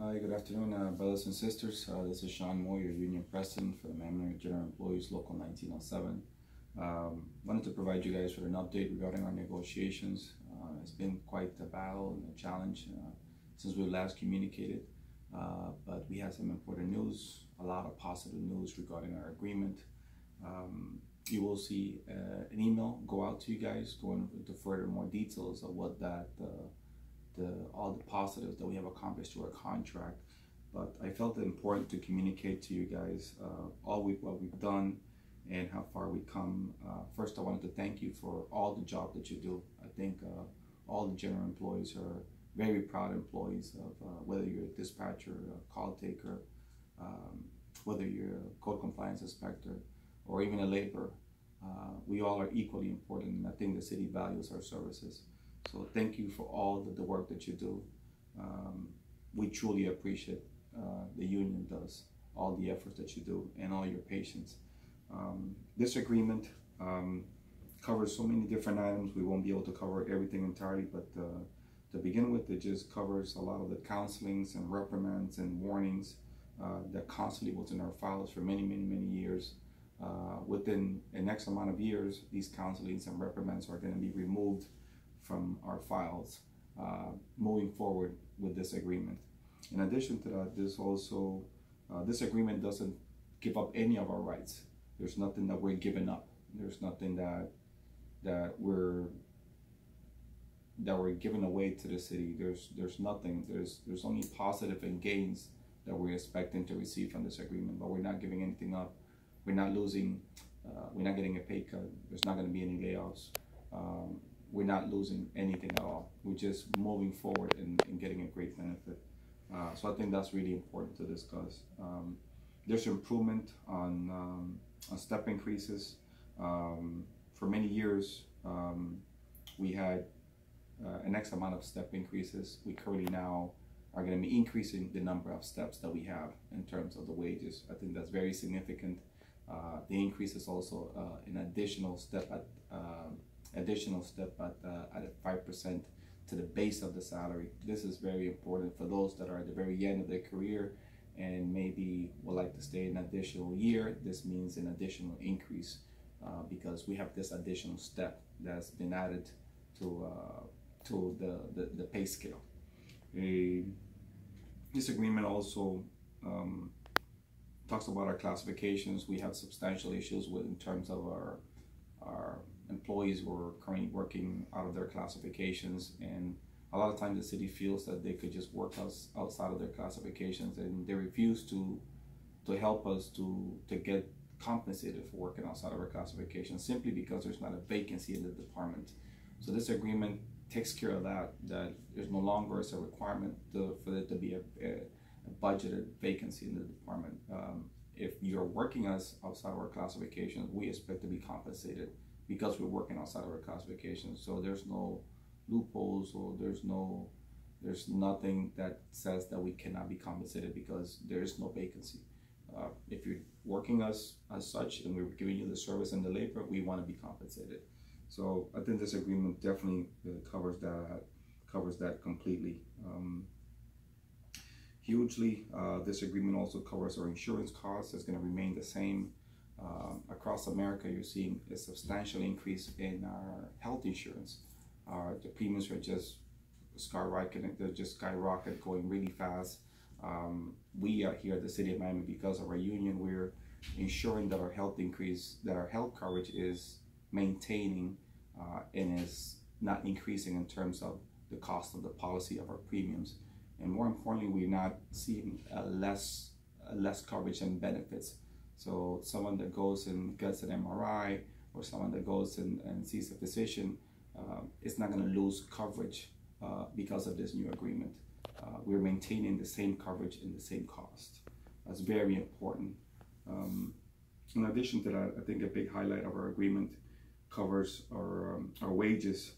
Hi, good afternoon, brothers and sisters. This is Sean Moore, your union president for the Mammoth General Employees Local 1907. Wanted to provide you guys with an update regarding our negotiations. It's been quite a battle and a challenge since we last communicated, but we had some important news, a lot of positive news regarding our agreement. You will see an email go out to you guys going into further more details of what that all the positives that we have accomplished through our contract. But I felt it important to communicate to you guys what we've done and how far we come. First, I wanted to thank you for all the job that you do. I think all the general employees are very proud employees of whether you're a dispatcher, a call taker, whether you're a code compliance inspector, or even a laborer. We all are equally important, and I think the city values our services. So thank you for all the work that you do. We truly appreciate the union does, all the efforts that you do, and all your patience. This agreement covers so many different items. We won't be able to cover everything entirely, but to begin with, it just covers a lot of the counselings and reprimands and warnings that constantly was in our files for many years. Within an X amount of years, these counselings and reprimands are going to be removed from our files moving forward with this agreement. In addition to that, this agreement doesn't give up any of our rights. There's nothing that we're giving up. There's nothing that we're giving away to the city. There's nothing. There's only positive and gains that we're expecting to receive from this agreement, but we're not giving anything up. We're not losing. We're not getting a pay cut. There's not going to be any layoffs. We're not losing anything at all. We're just moving forward and getting a great benefit. So I think that's really important to discuss. There's improvement on step increases. For many years, we had an X amount of step increases. We currently now are going to be increasing the number of steps that we have in terms of the wages. I think that's very significant. The increase is also an additional step at a 5% to the base of the salary. This is very important for those that are at the very end of their career and maybe would like to stay an additional year. This means an additional increase because we have this additional step that's been added to the pay scale. This agreement also talks about our classifications. We have substantial issues with in terms of our employees who are currently working out of their classifications, and a lot of times the city feels that they could just work us outside of their classifications, and they refuse to help us to get compensated for working outside of our classification simply because there's not a vacancy in the department. So this agreement takes care of that there's no longer a requirement for there to be a budgeted vacancy in the department. If you're working us outside of our classifications, we expect to be compensated because we're working outside of our classifications. So there's no loopholes, or there's nothing that says that we cannot be compensated because there is no vacancy. If you're working us as such and we're giving you the service and the labor, we want to be compensated. So I think this agreement definitely covers that completely. Hugely, this agreement also covers our insurance costs. It's going to remain the same. Across America, you're seeing a substantial increase in our health insurance. The premiums are just skyrocketing. They're just skyrocket, going really fast. We are here at the City of Miami, because of our union, we're ensuring that our health coverage is maintaining and is not increasing in terms of the cost of the policy of our premiums. And more importantly, we're not seeing less coverage and benefits. So someone that goes and gets an MRI, or someone that goes and sees a physician, is not going to lose coverage because of this new agreement. We're maintaining the same coverage and the same cost. That's very important. In addition to that, I think a big highlight of our agreement covers our wages.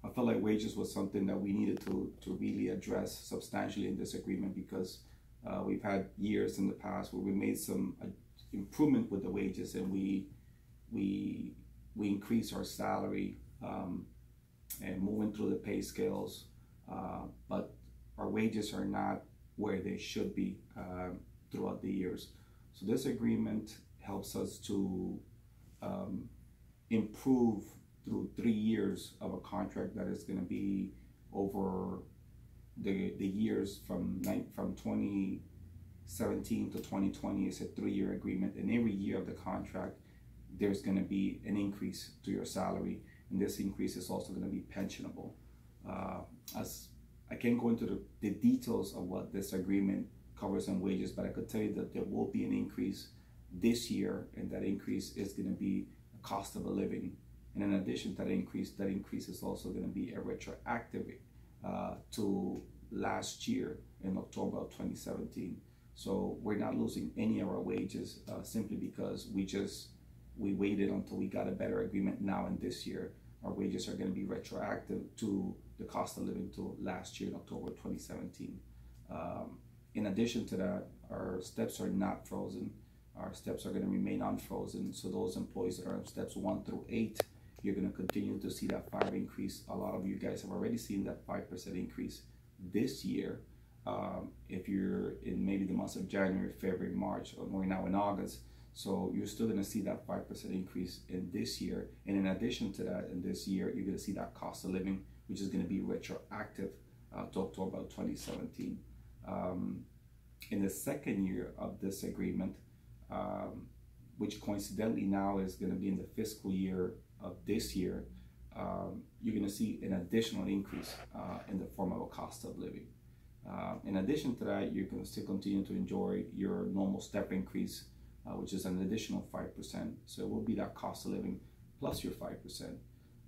I felt like wages was something that we needed to really address substantially in this agreement, because we've had years in the past where we made some improvement with the wages, and we increased our salary and moving through the pay scales, but our wages are not where they should be throughout the years. So this agreement helps us to improve through 3 years of a contract that is going to be over the years from 2017 to 2020. It's a 3-year agreement, and every year of the contract there's going to be an increase to your salary, and this increase is also going to be pensionable. As I can't go into the details of what this agreement covers on wages, but I could tell you that there will be an increase this year, and that increase is going to be a cost of a living. And in addition to that increase is also going to be a retroactive to last year in October of 2017. So we're not losing any of our wages simply because we waited until we got a better agreement now, and this year our wages are going to be retroactive to the cost of living to last year in October 2017. In addition to that, our steps are not frozen. Our steps are going to remain unfrozen. So those employees that are on steps 1 through 8, you're going to continue to see that 5 increase. A lot of you guys have already seen that 5% increase this year. If you're in maybe the months of January, February, March, or we're now in August, so you're still going to see that 5% increase in this year. And in addition to that, in this year, you're going to see that cost of living, which is going to be retroactive to October 2017. In the second year of this agreement, which coincidentally now is going to be in the fiscal year of this year, you're going to see an additional increase in the form of a cost of living. In addition to that, you're going to still continue to enjoy your normal step increase, which is an additional 5%. So it will be that cost of living plus your 5%.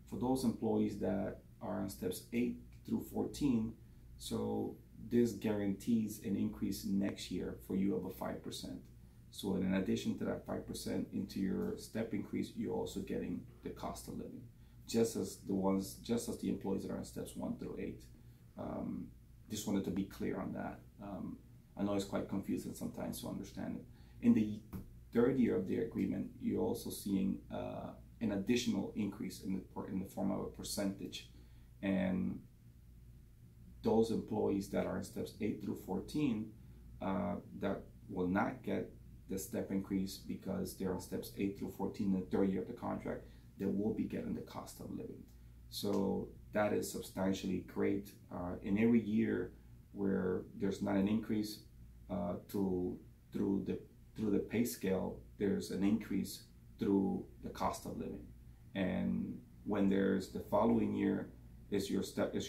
For those employees that are on steps 8 through 14, so this guarantees an increase next year for you of a 5%. So in addition to that 5% into your step increase, you're also getting the cost of living, just as the employees that are on steps 1 through 8. Just wanted to be clear on that. I know it's quite confusing sometimes to understand it. In the third year of the agreement, you're also seeing an additional increase in the form of a percentage, and those employees that are in steps 8 through 14 that will not get the step increase because they're on steps 8 through 14 in the third year of the contract, they will be getting the cost of living. So that is substantially great. In every year where there's not an increase through the pay scale, there's an increase through the cost of living. And when there's the following year is your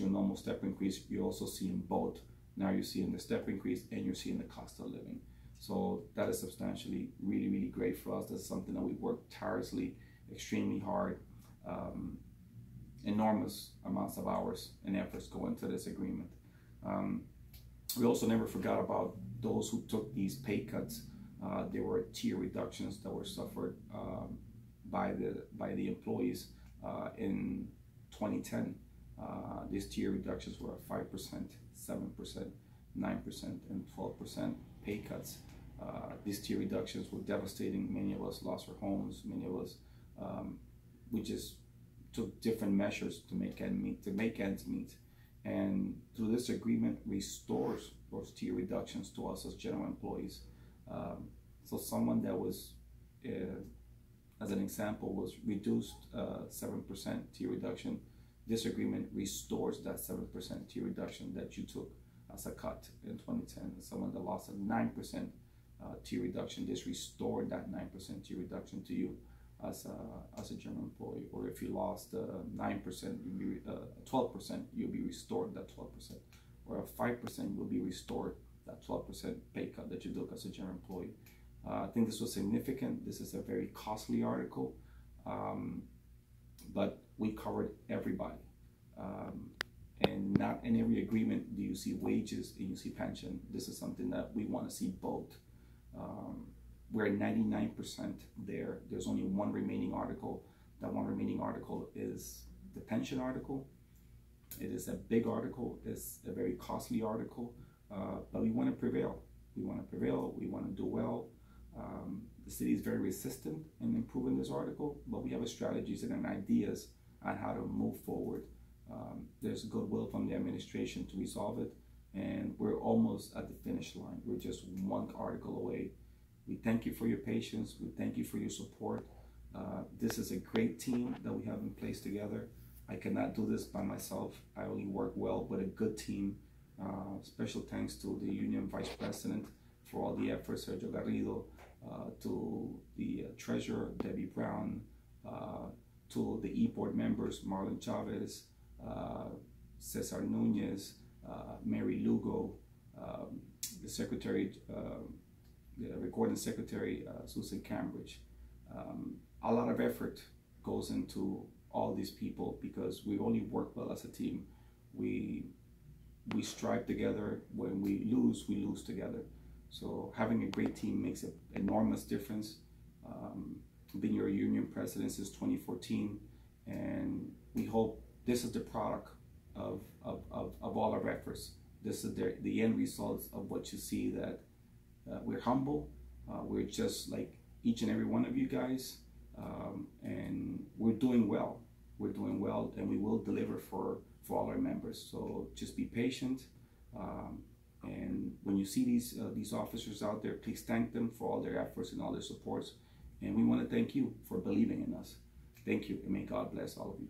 normal step increase, you're also seeing both. Now you're seeing the step increase and you're seeing the cost of living. So that is substantially really, really great for us. That's something that we work tirelessly, extremely hard, enormous amounts of hours and efforts go into this agreement. We also never forgot about those who took these pay cuts. There were tier reductions that were suffered by the employees in 2010. These tier reductions were 5%, 7%, 9%, and 12% pay cuts. These tier reductions were devastating. Many of us lost our homes. Many of us, we just took different measures to make ends meet. And through this agreement, restores those tier reductions to us as general employees. So someone that was, as an example, was reduced 7% tier reduction, this agreement restores that 7% tier reduction that you took as a cut in 2010. Someone that lost a 9% tier reduction, this restored that 9% tier reduction to you as a general employee. Or if you lost 9%, 12%, you'll be restored that 12%. Or a 5%, you'll be restored that 12% pay cut that you took as a general employee. I think this was significant. This is a very costly article, but we covered everybody. And not in every agreement do you see wages and you see pension. This is something that we want to see both. We're 99% there. There's only one remaining article. That one remaining article is the pension article. It is a big article. It's a very costly article, but we want to prevail. We want to prevail. We want to do well. The city is very resistant in improving this article, but we have strategies and ideas on how to move forward. There's goodwill from the administration to resolve it. and we're almost at the finish line. We're just one article away. We thank you for your patience. We thank you for your support. This is a great team that we have in place together. I cannot do this by myself. I only work well with a good team. Special thanks to the union vice president for all the efforts, Sergio Garrido, to the treasurer, Debbie Brown, to the e-board members, Marlon Chavez, Cesar Nunez, Mary Lugo, the secretary, the recording secretary, Susan Cambridge. A lot of effort goes into all these people because we only work well as a team. We strive together. When we lose together. So having a great team makes an enormous difference. Been your union president since 2014, and we hope this is the product of all our efforts. This is the end results of what you see, that we're humble. We're just like each and every one of you guys, and we're doing well. We're doing well, and we will deliver for all our members. So just be patient. And when you see these officers out there, please thank them for all their efforts and all their supports. And we want to thank you for believing in us. Thank you, and may God bless all of you.